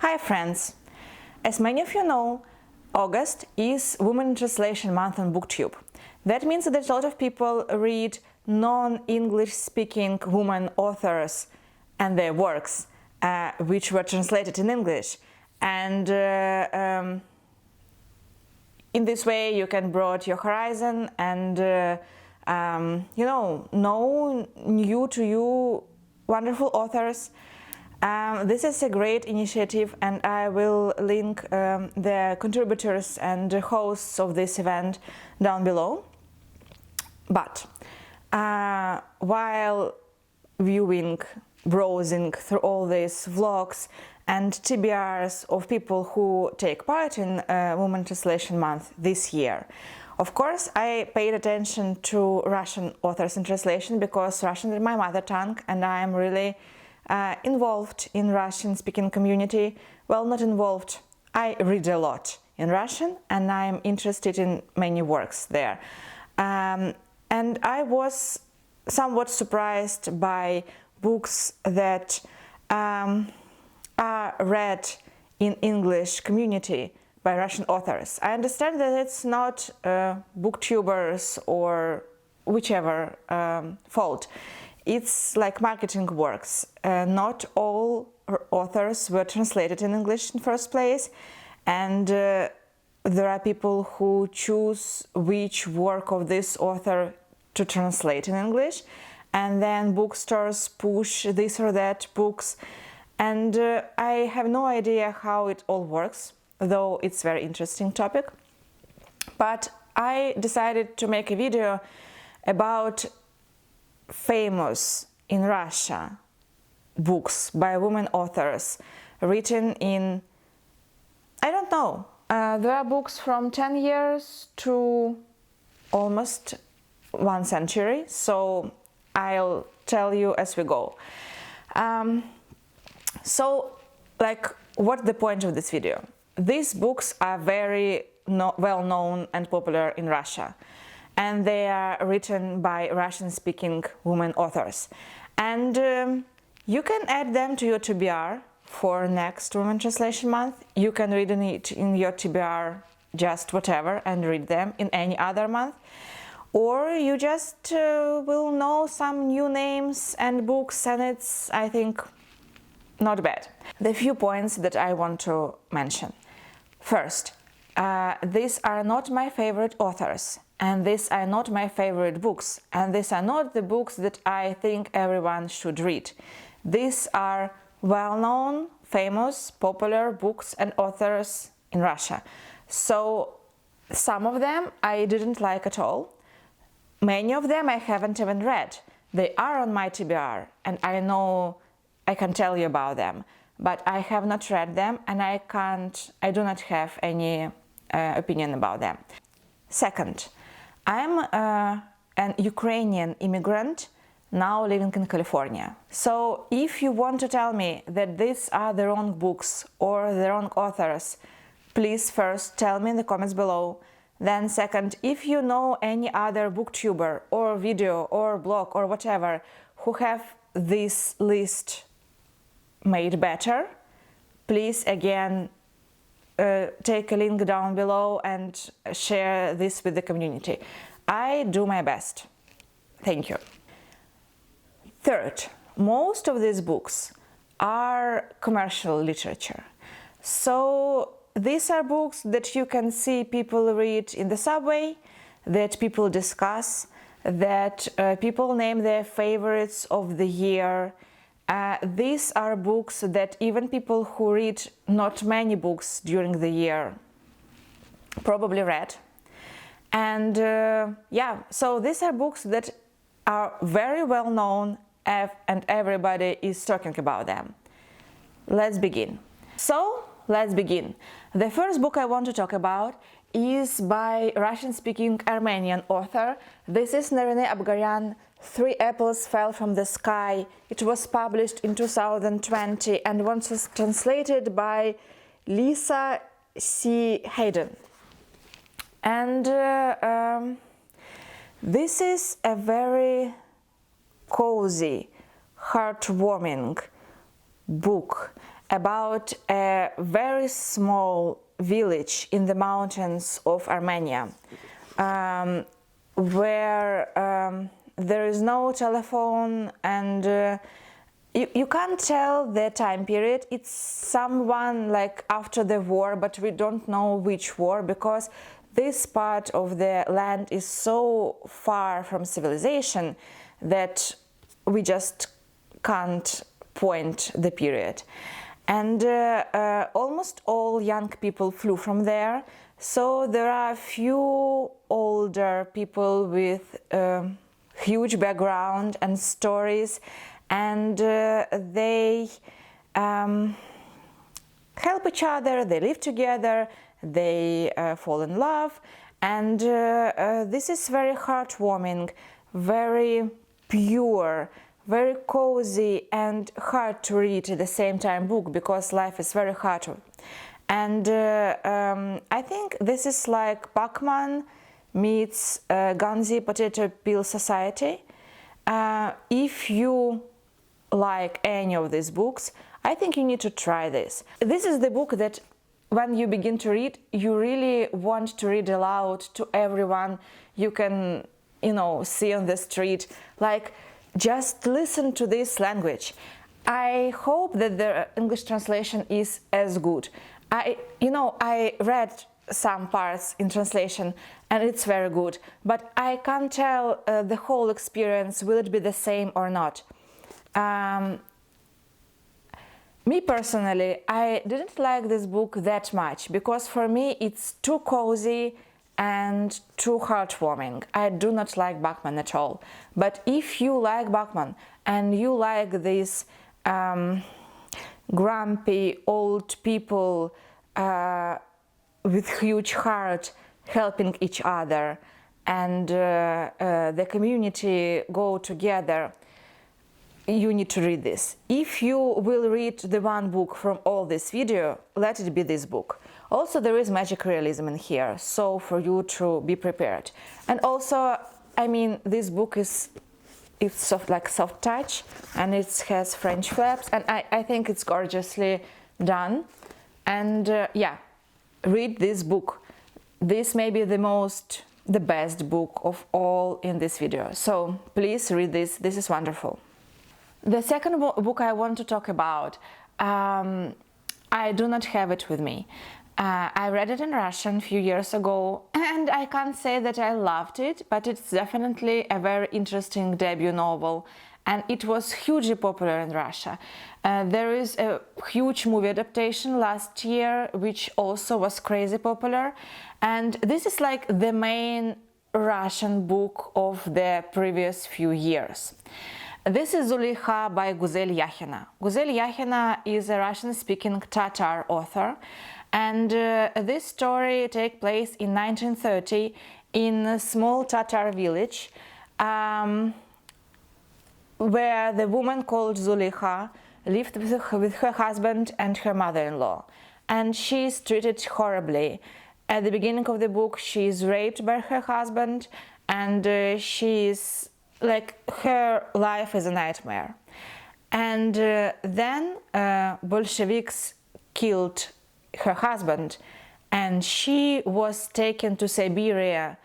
Hi friends! As many of you know, August is Women in Translation Month on BookTube. That means that a lot of people read non-English speaking women authors and their works which were translated in English, and in this way you can broaden your horizon and know new to you wonderful authors. This is a great initiative, and I will link the contributors and the hosts of this event down below. But while browsing through all these vlogs and TBRs of people who take part in Women Translation Month this year, of course I paid attention to Russian authors in translation because Russian is my mother tongue and I am really involved in Russian-speaking community. Well, not involved, I read a lot in Russian and I'm interested in many works there. And I was somewhat surprised by books that are read in English community by Russian authors. I understand that it's not booktubers or whichever fault. It's like marketing works. Not all authors were translated in English in first place, and there are people who choose which work of this author to translate in English, and then bookstores push this or that books, and I have no idea how it all works, though it's a very interesting topic. But I decided to make a video about famous in Russia books by women authors written in, I don't know, there are books from 10 years to almost 1 century, so I'll tell you as we go. So, what's the point of this video? These books are very well known and popular in Russia, and they are written by Russian-speaking women authors. And you can add them to your TBR for next Women Translation Month. You can read it in your TBR, just whatever, and read them in any other month. Or you just will know some new names and books, and it's, I think, not bad. The few points that I want to mention. First, these are not my favorite authors, and these are not my favorite books, and these are not the books that I think everyone should read. These are well-known, famous, popular books and authors in Russia. So some of them I didn't like at all. Many of them I haven't even read. They are on my TBR, and I know I can tell you about them, but I have not read them, and I do not have any opinion about them. Second, I'm an Ukrainian immigrant now living in California. So if you want to tell me that these are the wrong books or the wrong authors, please first tell me in the comments below. Then second, if you know any other booktuber or video or blog or whatever who have this list made better, please again take a link down below and share this with the community. I do my best. Thank you. Third, most of these books are commercial literature. So these are books that you can see people read in the subway, that people discuss, that people name their favorites of the year. These are books that even people who read not many books during the year probably read. And so these are books that are very well known and everybody is talking about them. Let's begin. Let's begin. The first book I want to talk about is by Russian-speaking Armenian author. This is Narine Abgaryan, 3 Apples Fell from the Sky. It was published in 2020 and was translated by Lisa C. Hayden. And this is a very cozy, heartwarming book about a very small village in the mountains of Armenia, where there is no telephone, and you can't tell the time period. It's someone like after the war, but we don't know which war, because this part of the land is so far from civilization that we just can't point the period. And almost all young people flew from there, so there are a few older people with huge background and stories, and they help each other, they live together, they fall in love, and this is very heartwarming, very pure, very cozy and hard to read at the same time book, because life is very hard. And I think this is like Bachman meets Ganzi Potato Peel Society. If you like any of these books, I think you need to try this. This is the book that when you begin to read, you really want to read aloud to everyone you can, see on the street. Like, just listen to this language. I hope that the English translation is as good. I read some parts in translation and it's very good, but I can't tell the whole experience, will it be the same or not. Me personally, I didn't like this book that much, because for me it's too cozy and too heartwarming. I do not like Bachman at all. But if you like Bachman and you like these grumpy old people with huge heart helping each other, and the community go together, you need to read this. If you will read the one book from all this video, let it be this book. Also, there is magic realism in here, so for you to be prepared. And also, this book is soft touch, and it has French flaps, and I think it's gorgeously done. And read this book. This may be the best book of all in this video. So please read this. This is wonderful. The second book I want to talk about, I do not have it with me. I read it in Russian a few years ago, and I can't say that I loved it, but it's definitely a very interesting debut novel, and it was hugely popular in Russia. There is a huge movie adaptation last year, which also was crazy popular, and this is like the main Russian book of the previous few years. This is Zuleikha by Guzel Yakhina. Guzel Yakhina is a Russian-speaking Tatar author, and this story takes place in 1930 in a small Tatar village where the woman called Zuleikha lived with her husband and her mother-in-law, and she is treated horribly. At the beginning of the book, she is raped by her husband, and she is her life is a nightmare. And then Bolsheviks killed her husband, and she was taken to Siberia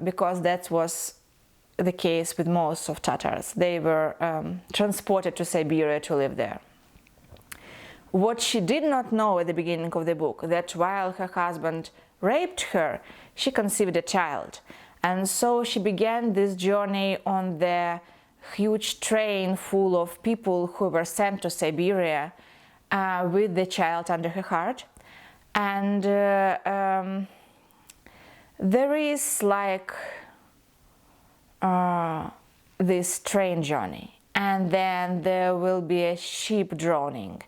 because that was the case with most of Tatars. They were transported to Siberia to live there. What she did not know at the beginning of the book, that while her husband raped her, she conceived a child. And so she began this journey on the huge train full of people who were sent to Siberia with the child under her heart. And there is this train journey, and then there will be a ship drowning,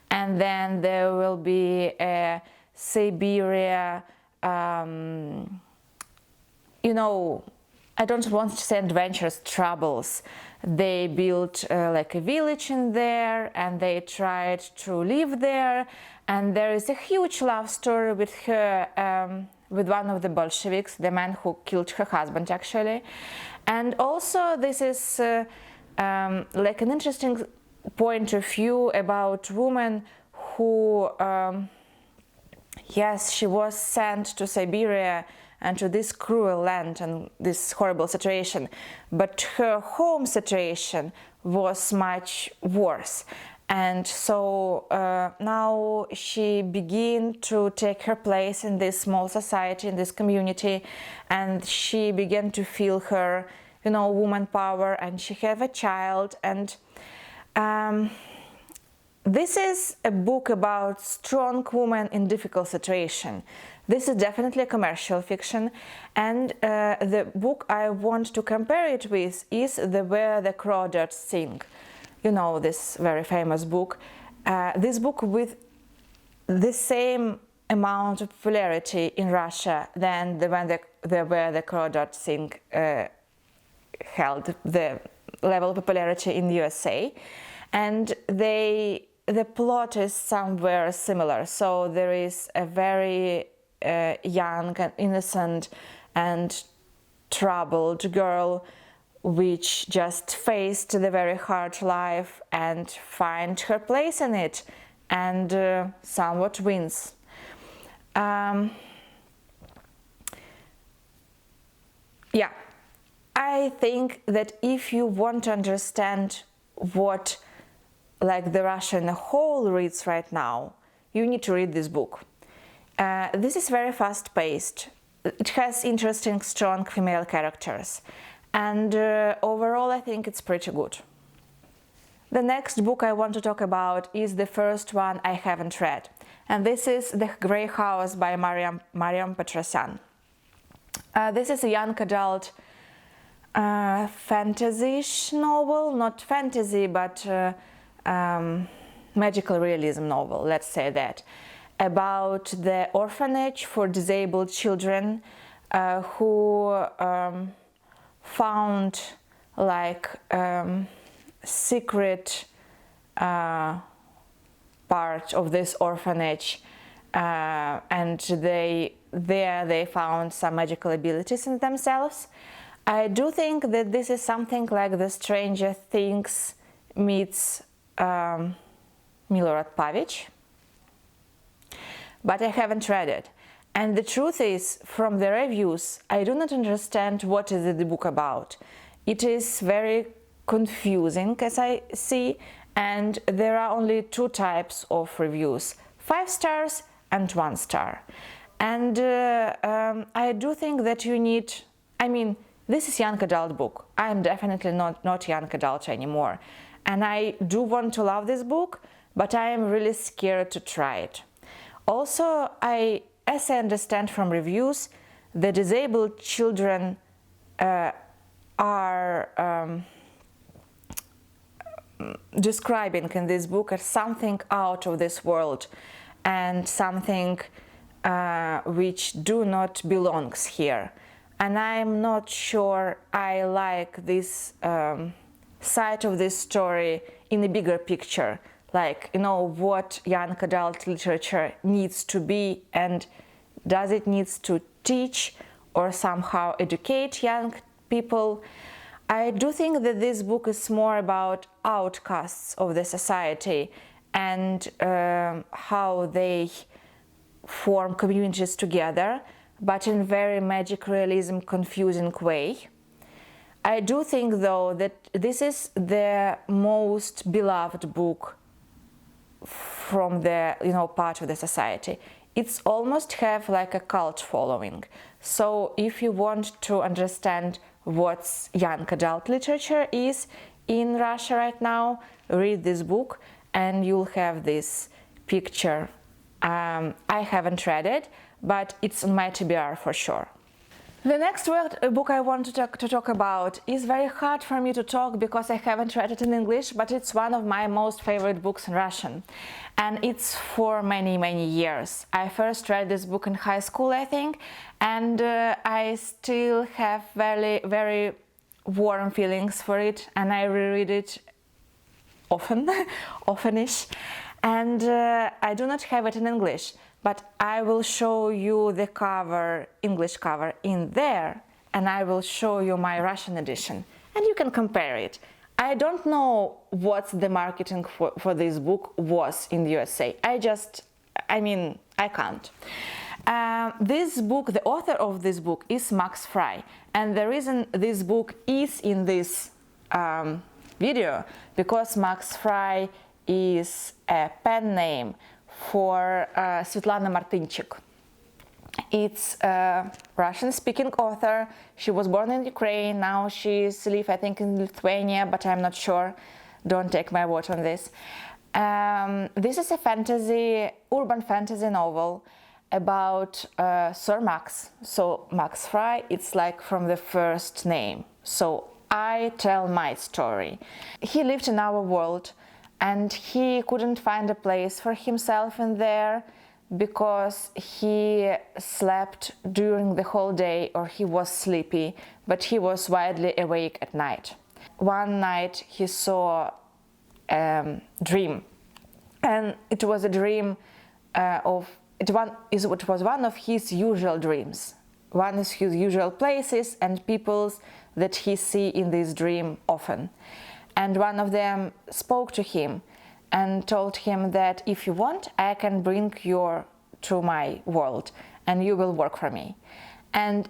and then there will be a Siberia I don't want to say adventures, troubles. They built a village in there, and they tried to live there, and there is a huge love story with her, with one of the Bolsheviks, the man who killed her husband actually. And also this is an interesting point of view about woman who, yes, she was sent to Siberia and to this cruel land and this horrible situation, but her home situation was much worse. And so now she began to take her place in this small society, in this community, and she began to feel her, you know, woman power, and she have a child. And this is a book about strong woman in difficult situation. This is definitely a commercial fiction, and the book I want to compare it with is Where the Crawdads Sing. You know, this very famous book. This book with the same amount of popularity in Russia than Where the Crawdads Sing held the level of popularity in the USA, and the plot is somewhere similar. So there is a very young and innocent and troubled girl which just faced the very hard life and find her place in it, and somewhat wins. Yeah, I think that if you want to understand what like the Russia in a whole reads right now, you need to read this book. This is very fast-paced. It has interesting, strong female characters. And overall, I think it's pretty good. The next book I want to talk about is the first one I haven't read. And this is The Grey House by Mariam Petrosyan. This is a young adult fantasy-ish novel, not fantasy, but magical realism novel, let's say that, about the orphanage for disabled children who found like secret part of this orphanage, and they found some magical abilities in themselves. I do think that this is something like the Stranger Things meets Milorad Pavic, but I haven't read it. And the truth is, from the reviews, I do not understand what is the book about. It is very confusing, as I see, and there are only two types of reviews: 5 stars and 1 star. And I do think that you need, I mean, this is young adult book. I am definitely not young adult anymore. And I do want to love this book, but I am really scared to try it. Also, as I understand from reviews, the disabled children are describing in this book as something out of this world and something which do not belongs here. And I'm not sure I like this side of this story in a bigger picture. Like, you know, what young adult literature needs to be, and does it needs to teach or somehow educate young people. I do think that this book is more about outcasts of the society and how they form communities together, but in very magic realism, confusing way. I do think, though, that this is the most beloved book from the, you know, part of the society. It's almost have like a cult following. So if you want to understand what young adult literature is in Russia right now, read this book and you'll have this picture. I haven't read it, but it's on my TBR for sure. The next book I want to talk about is very hard for me to talk because I haven't read it in English, but it's one of my most favorite books in Russian. And it's for many, many years. I first read this book in high school, I think, and I still have very, very warm feelings for it, and I reread it often, often-ish. And I do not have it in English. But I will show you the cover, English cover in there, and I will show you my Russian edition, and you can compare it. I don't know what the marketing for this book was in the USA. I can't. This book, the author of this book is Max Frei, and the reason this book is in this video because Max Frei is a pen name for Svetlana Martynchik. It's a Russian-speaking author. She was born in Ukraine. Now she lives, I think, in Lithuania, but I'm not sure. Don't take my word on this. This is a urban fantasy novel about Sir Max. So Max Frei, it's like from the first name. So I tell my story. He lived in our world, and he couldn't find a place for himself in there, because he slept during the whole day, or he was sleepy, but he was widely awake at night. One night he saw a dream, and it was a dream it was one of his usual dreams, one of his usual places and peoples that he see in this dream often. And one of them spoke to him and told him that if you want, I can bring you to my world and you will work for me. And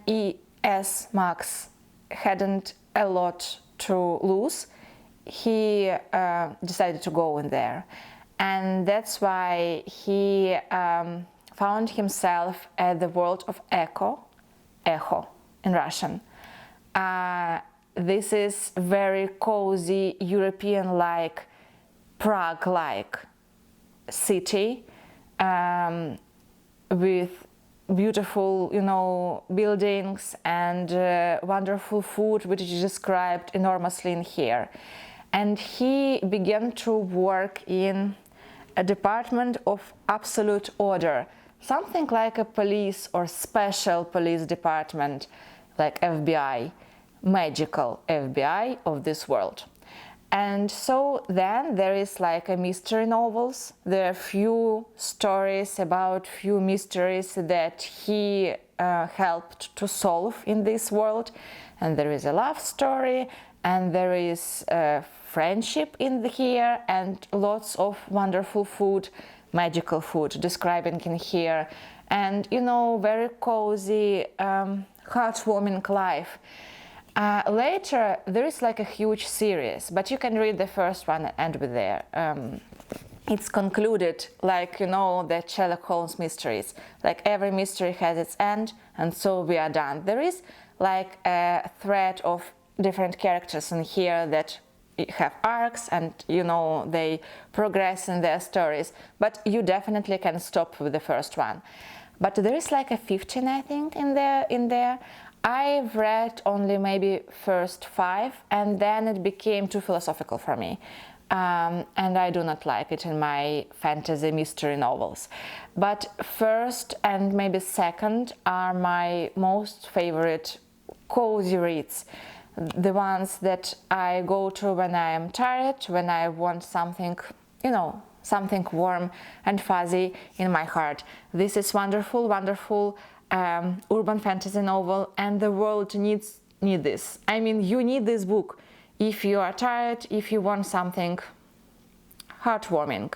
as Max hadn't a lot to lose, he decided to go in there. And that's why he found himself at the world of Echo in Russian. This is very cozy, European-like, Prague-like city with beautiful, buildings and wonderful food, which is described enormously in here. And he began to work in a department of absolute order, something like a police or special police department, like FBI, magical FBI of this world. And so then there is like a mystery novels. There are few stories about few mysteries that he helped to solve in this world. And there is a love story, and there is friendship in here, and lots of wonderful food, magical food describing in here. And very cozy, heartwarming life. Later there is like a huge series, but you can read the first one and end with there. It's concluded like the Sherlock Holmes mysteries, like every mystery has its end, and so we are done. There is like a thread of different characters in here that have arcs, and they progress in their stories, but you definitely can stop with the first one. But there is like a 15, I think, in there. I've read only maybe first 5, and then it became too philosophical for me. And I do not like it in my fantasy mystery novels. But first and maybe second are my most favorite cozy reads. The ones that I go to when I am tired, when I want something, something warm and fuzzy in my heart. This is wonderful, wonderful urban fantasy novel, and the world needs this. I mean, you need this book if you are tired, if you want something heartwarming,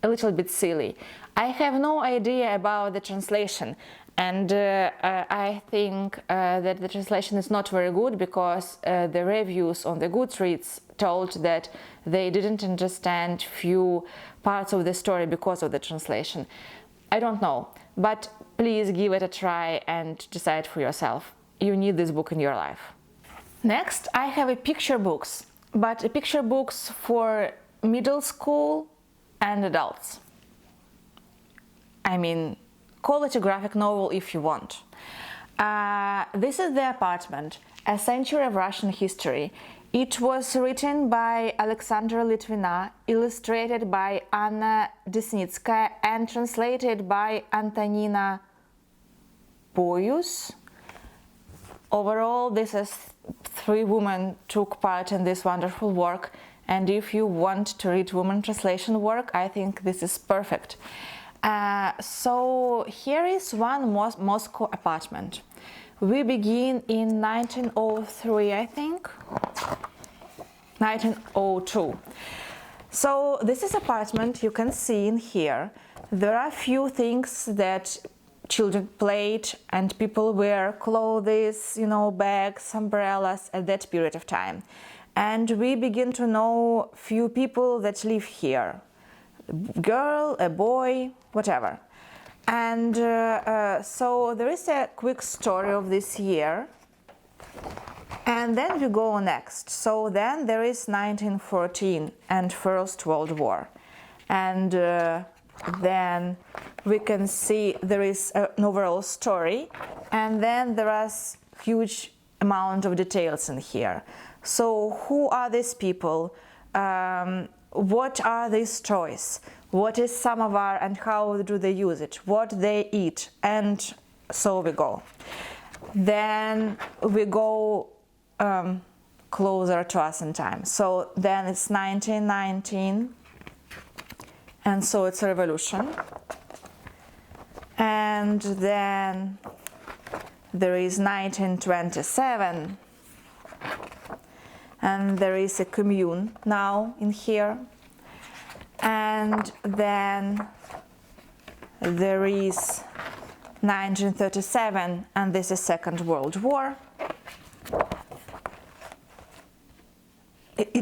a little bit silly. I have no idea about the translation, and I think that the translation is not very good, because the reviews on the Goodreads told that they didn't understand few parts of the story because of the translation. I don't know, but please give it a try and decide for yourself. You need this book in your life. Next, I have a picture books, but picture books for middle school and adults. I mean, call it a graphic novel if you want. This is The Apartment, a century of Russian history. It was written by Alexandra Litvina, illustrated by Anna Desnitskaya, and translated by Antonina Boyus. Overall, this is 3 women took part in this wonderful work, and if you want to read women translation work, I think this is perfect. So here is one Moscow apartment. We begin in 1903, I think. 1902. So this is apartment. You can see in here there are few things that children played and people wear clothes, bags, umbrellas at that period of time. And we begin to know few people that live here, a girl, a boy, whatever. And so there is a quick story of this year. And then we go next. So then there is 1914 and First World War. And then we can see there is an overall story. And then there is huge amount of details in here. So who are these people? What are these toys? What is samovar and how do they use it? What they eat? And so we go. Then we go closer to us in time. So then it's 1919, and so it's a revolution. And then there is 1927, and there is a commune now in here. And then there is 1937, and this is Second World War.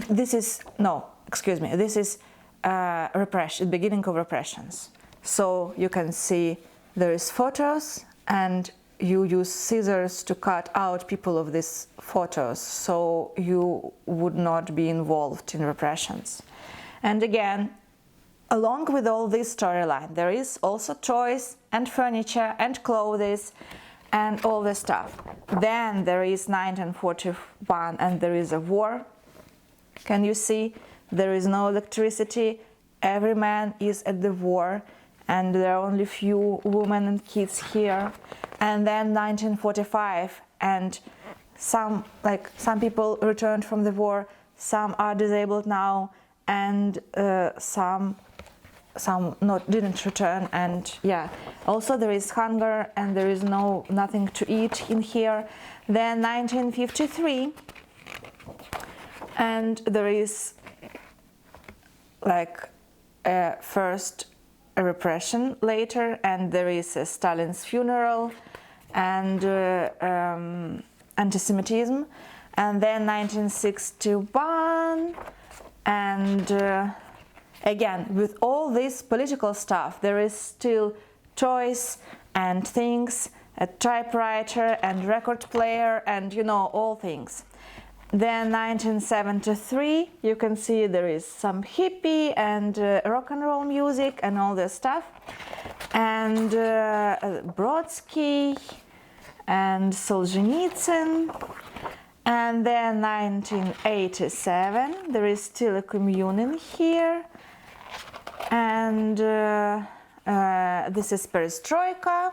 This is repression, beginning of repressions. So you can see there is photos, and you use scissors to cut out people of these photos, so you would not be involved in repressions. And again, along with all this storyline, there is also toys and furniture and clothes and all this stuff. Then there is 1941, and there is a war. Can you see? There is no electricity. Every man is at the war, and there are only few women and kids here. And then 1945, and some people returned from the war. Some are disabled now, and some didn't return. And yeah, also there is hunger, and there is nothing to eat in here. Then 1953. And there is first a repression later, and there is a Stalin's funeral and anti-Semitism. And then 1961, and again, with all this political stuff, there is still toys and things, a typewriter and record player, and all things. Then 1973, you can see there is some hippie and rock and roll music and all this stuff. And Brodsky and Solzhenitsyn. And then 1987, there is still a commune in here. And this is Perestroika.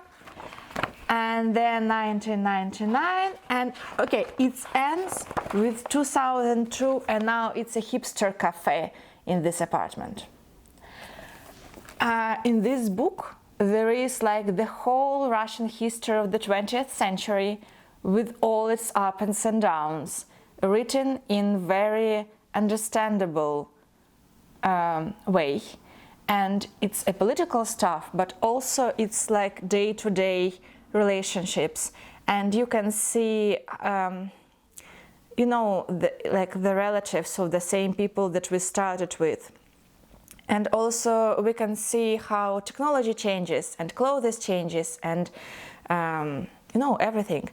And then 1999, and okay, it ends with 2002, and now it's a hipster cafe in this apartment. In this book, there is the whole Russian history of the 20th century with all its ups and downs, written in very understandable way. And it's a political stuff, but also it's day-to-day relationships, and you can see the relatives of the same people that we started with. And also we can see how technology changes and clothes changes and everything.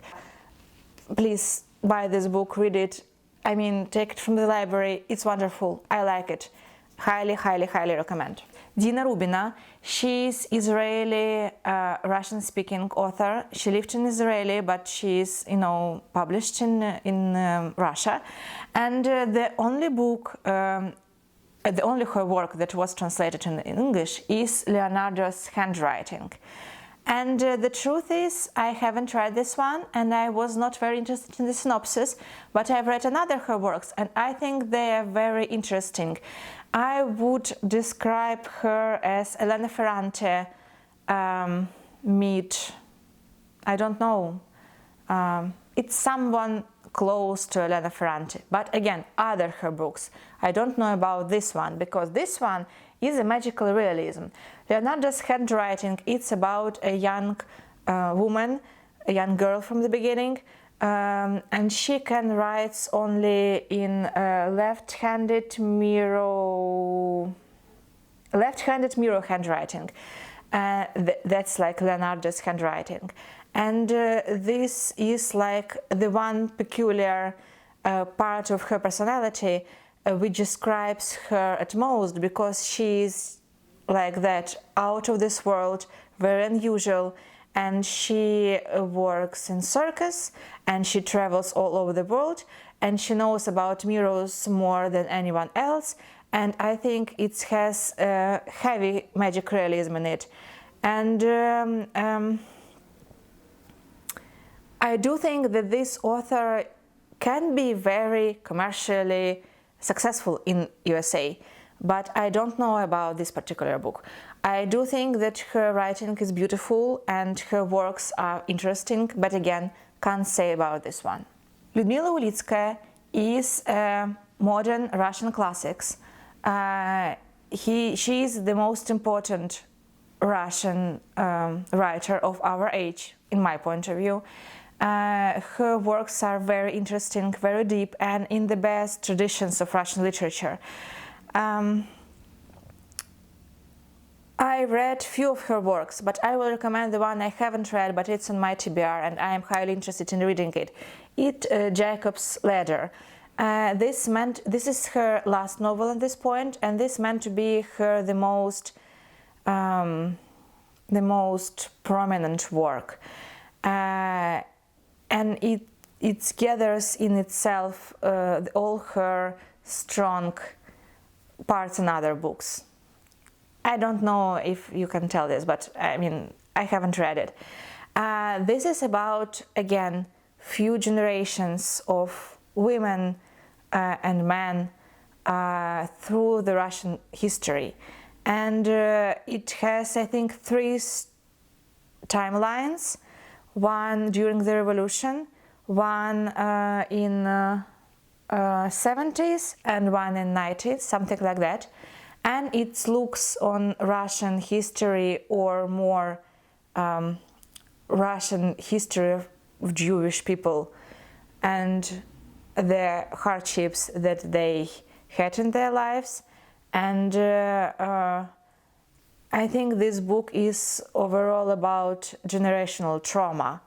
Please buy this book, read it. Take it from the library. It's wonderful. I like it. Highly, highly, highly recommend. Dina Rubina, she's Israeli Russian-speaking author. She lived in Israel, but she's published in Russia. And the only her work that was translated in English is Leonardo's Handwriting. And the truth is, I haven't read this one, and I was not very interested in the synopsis, but I've read another her works, and I think they are very interesting. I would describe her as Elena Ferrante meet, I don't know, it's someone close to Elena Ferrante. But again, other her books. I don't know about this one, because this one is a magical realism. Leonardo's Handwriting, it's about a young woman, a young girl from the beginning, and she can write only in left-handed mirror handwriting. That's like Leonardo's handwriting. And this is like the one peculiar part of her personality which describes her at most, because she is like that, out of this world, very unusual, and she works in circus, and she travels all over the world, and she knows about mirrors more than anyone else, and I think it has heavy magic realism in it. And I do think that this author can be very commercially successful in USA, but I don't know about this particular book. I do think that her writing is beautiful and her works are interesting, but again, can't say about this one. Lyudmila Ulitskaya is a modern Russian classics. She is the most important Russian writer of our age, in my point of view. Her works are very interesting, very deep, and in the best traditions of Russian literature. I read few of her works, but I will recommend the one I haven't read, but it's on my TBR, and I am highly interested in reading it. Jacob's Ladder. This is her last novel at this point, and this meant to be her the most prominent work. And it gathers in itself all her strong parts in other books. I don't know if you can tell this, but I mean, I haven't read it. This is about, again, few generations of women and men through the Russian history. And it has, I think, 3 timelines. One during the revolution, one in 70s, and one in 90s, something like that. And it looks on Russian history, or more Russian history of Jewish people and the hardships that they had in their lives. And I think this book is overall about generational trauma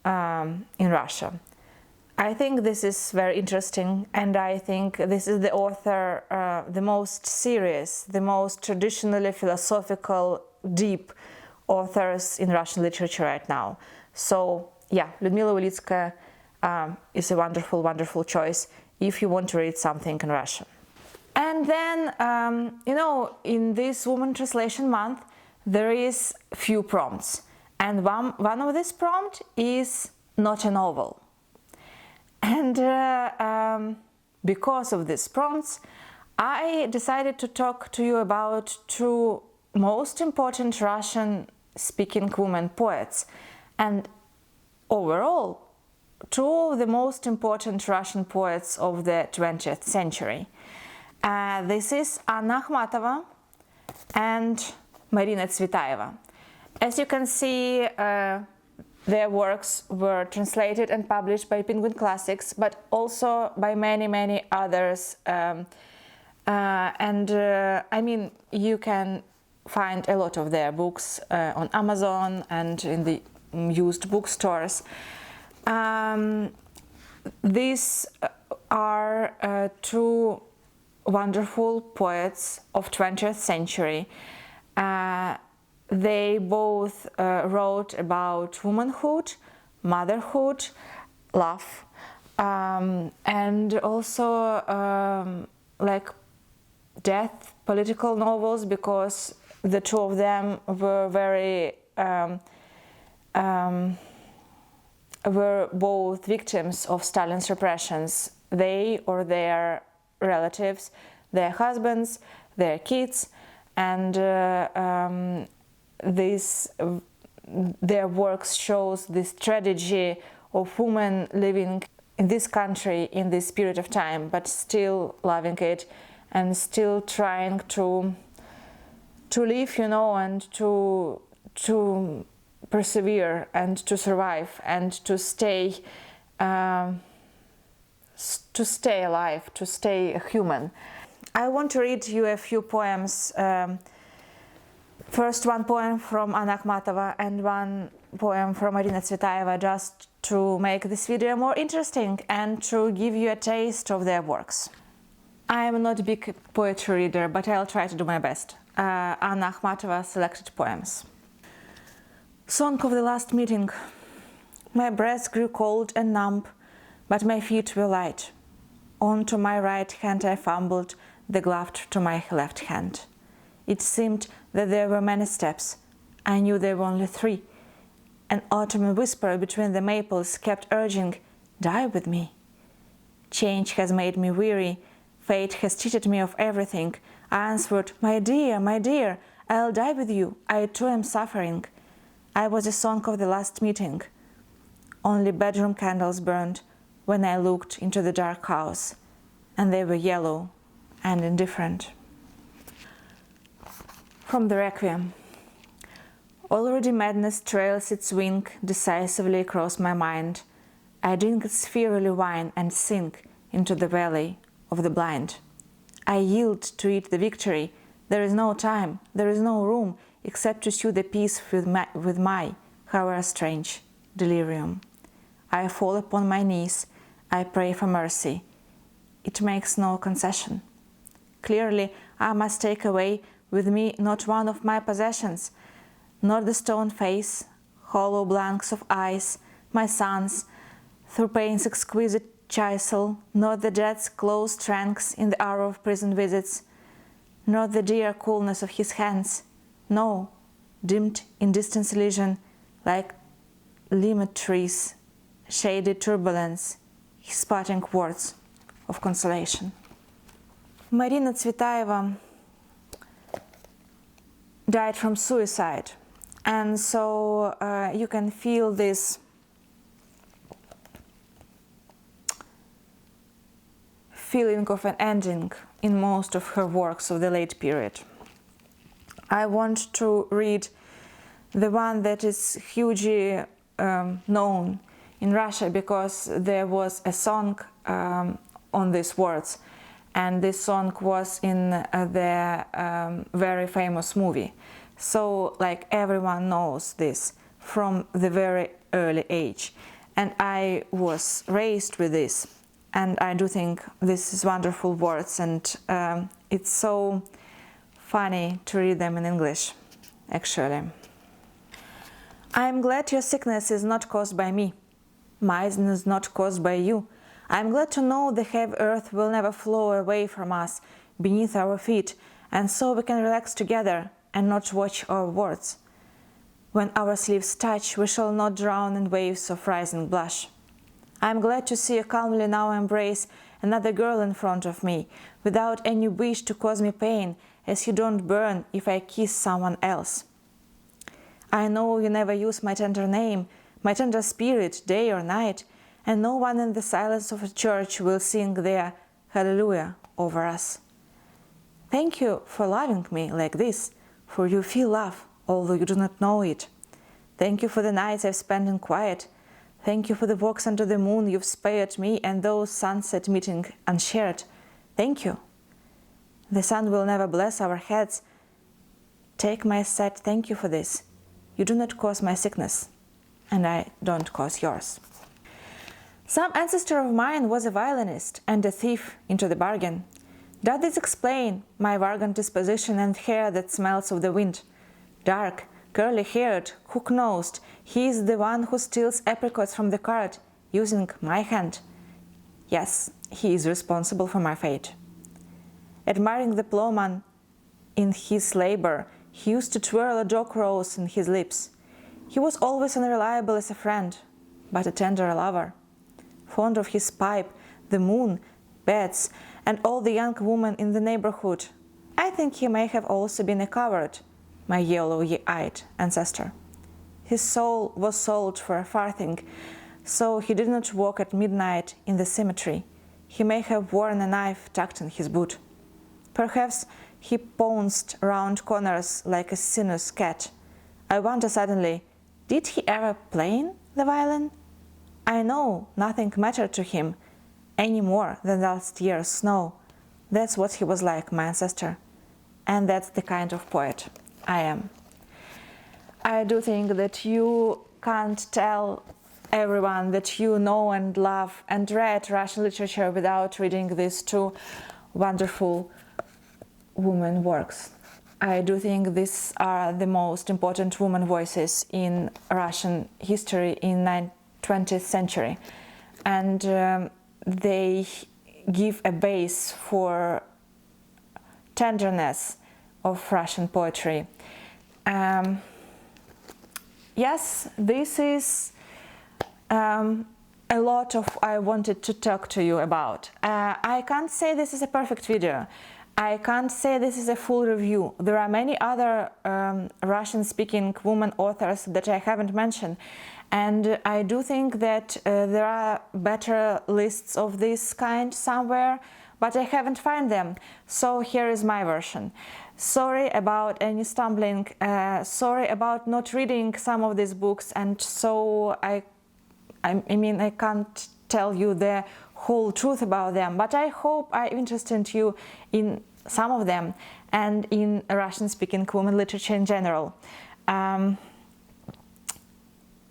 in Russia. I think this is very interesting, and I think this is the author, the most serious, the most traditionally philosophical, deep authors in Russian literature right now. So yeah, Lyudmila Ulitskaya is a wonderful, wonderful choice if you want to read something in Russian. And then, you know, in this Women Translation Month, there is few prompts. And one of these prompts is not a novel. And because of these prompts, I decided to talk to you about 2 most important Russian-speaking women poets. And overall, 2 of the most important Russian poets of the 20th century. This is Anna Akhmatova and Marina Tsvetaeva. As you can see, their works were translated and published by Penguin Classics, but also by many, many others. I mean, you can find a lot of their books on Amazon and in the used bookstores. These are 2 wonderful poets of 20th century. They both wrote about womanhood, motherhood, love, and also like death, political novels, because the 2 of them were were both victims of Stalin's repressions. They or their relatives, their husbands, their kids, and their works shows this tragedy of women living in this country, in this period of time, but still loving it and still trying to live, you know, and to persevere and to survive and to stay alive, to stay human. I want to read you a few poems. First, one poem from Anna Akhmatova and one poem from Marina Tsvetaeva, just to make this video more interesting and to give you a taste of their works. I am not a big poetry reader, but I'll try to do my best. Anna Akhmatova selected poems. Song of the last meeting. My breath grew cold and numb, but my feet were light. On to my right hand I fumbled the glove to my left hand. It seemed that there were many steps. I knew there were only 3. An autumn whisper between the maples kept urging, "Die with me." Change has made me weary. Fate has cheated me of everything. I answered, my dear, I'll die with you. I too am suffering." I was a song of the last meeting. Only bedroom candles burned when I looked into the dark house, and they were yellow and indifferent. From the Requiem. Already madness trails its wing decisively across my mind. I drink its fiery wine and sink into the valley of the blind. I yield to it the victory. There is no time, there is no room, except to sue the peace with my, however strange, delirium. I fall upon my knees, I pray for mercy. It makes no concession. Clearly, I must take away with me not one of my possessions, not the stone face, hollow blanks of eyes, my sons, through pain's exquisite chisel, not the dead's close strength in the hour of prison visits, not the dear coolness of his hands, no, dimmed in distant illusion, like limed trees, shady turbulence, his parting words of consolation. Marina Tsvetaeva died from suicide, and so you can feel this feeling of an ending in most of her works of the late period. I want to read the one that is hugely known in Russia because there was a song on these words, and this song was in the very famous movie. So like everyone knows this from the very early age, and I was raised with this, and I do think this is wonderful words, and it's so funny to read them in English, actually. I am glad your sickness is not caused by me. Mine is not caused by you. I am glad to know the heavy earth will never flow away from us, beneath our feet, and so we can relax together and not watch our words. When our sleeves touch, we shall not drown in waves of rising blush. I am glad to see you calmly now embrace another girl in front of me, without any wish to cause me pain, as you don't burn if I kiss someone else. I know you never use my tender name, my tender spirit, day or night, and no one in the silence of a church will sing their hallelujah over us. Thank you for loving me like this, for you feel love, although you do not know it. Thank you for the nights I've spent in quiet. Thank you for the walks under the moon you've spared me and those sunset meeting unshared. Thank you. The sun will never bless our heads. Take my sad thank you for this. You do not cause my sickness, and I don't cause yours. Some ancestor of mine was a violinist and a thief into the bargain. Does this explain my vagrant disposition and hair that smells of the wind? Dark, curly-haired, hook-nosed, he is the one who steals apricots from the cart, using my hand. Yes, he is responsible for my fate. Admiring the ploughman in his labor, he used to twirl a dog rose in his lips. He was always unreliable as a friend, but a tender lover. Fond of his pipe, the moon, beds, and all the young women in the neighborhood. I think he may have also been a coward, my yellow-eyed ancestor. His soul was sold for a farthing so he did not walk at midnight in the cemetery. He may have worn a knife tucked in his boot. Perhaps he pounced round corners like a sinuous cat. I wonder suddenly, did he ever play the violin? I know nothing mattered to him any more than last year's snow. That's what he was like, my ancestor. And that's the kind of poet I am. I do think that you can't tell everyone that you know and love and read Russian literature without reading these two wonderful women works. I do think these are the most important women voices in Russian history in 20th century, and they give a base for tenderness of Russian poetry. Yes, this is a lot of I wanted to talk to you about. I can't say this is a perfect video. I can't say this is a full review. There are many other Russian-speaking women authors that I haven't mentioned, and I do think that there are better lists of this kind somewhere, but I haven't found them. So here is my version. Sorry about any stumbling, sorry about not reading some of these books, and so I mean I can't tell you the whole truth about them, but I hope I interested you in some of them and in Russian-speaking women literature in general.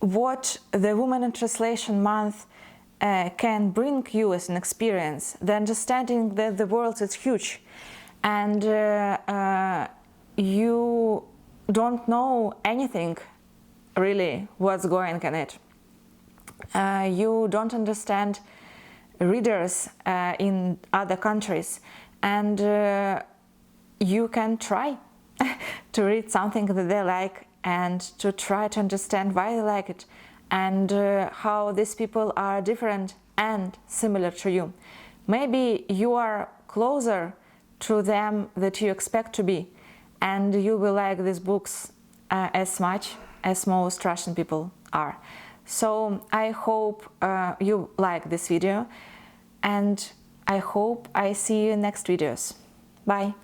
What the Women in Translation Month can bring you as an experience, the understanding that the world is huge and you don't know anything really what's going on in it. You don't understand readers in other countries, and you can try to read something that they like and to try to understand why they like it and how these people are different and similar to you. Maybe you are closer to them that you expect to be, and you will like these books as much as most Russian people are. So I hope you like this video, and I hope I see you in next videos. Bye!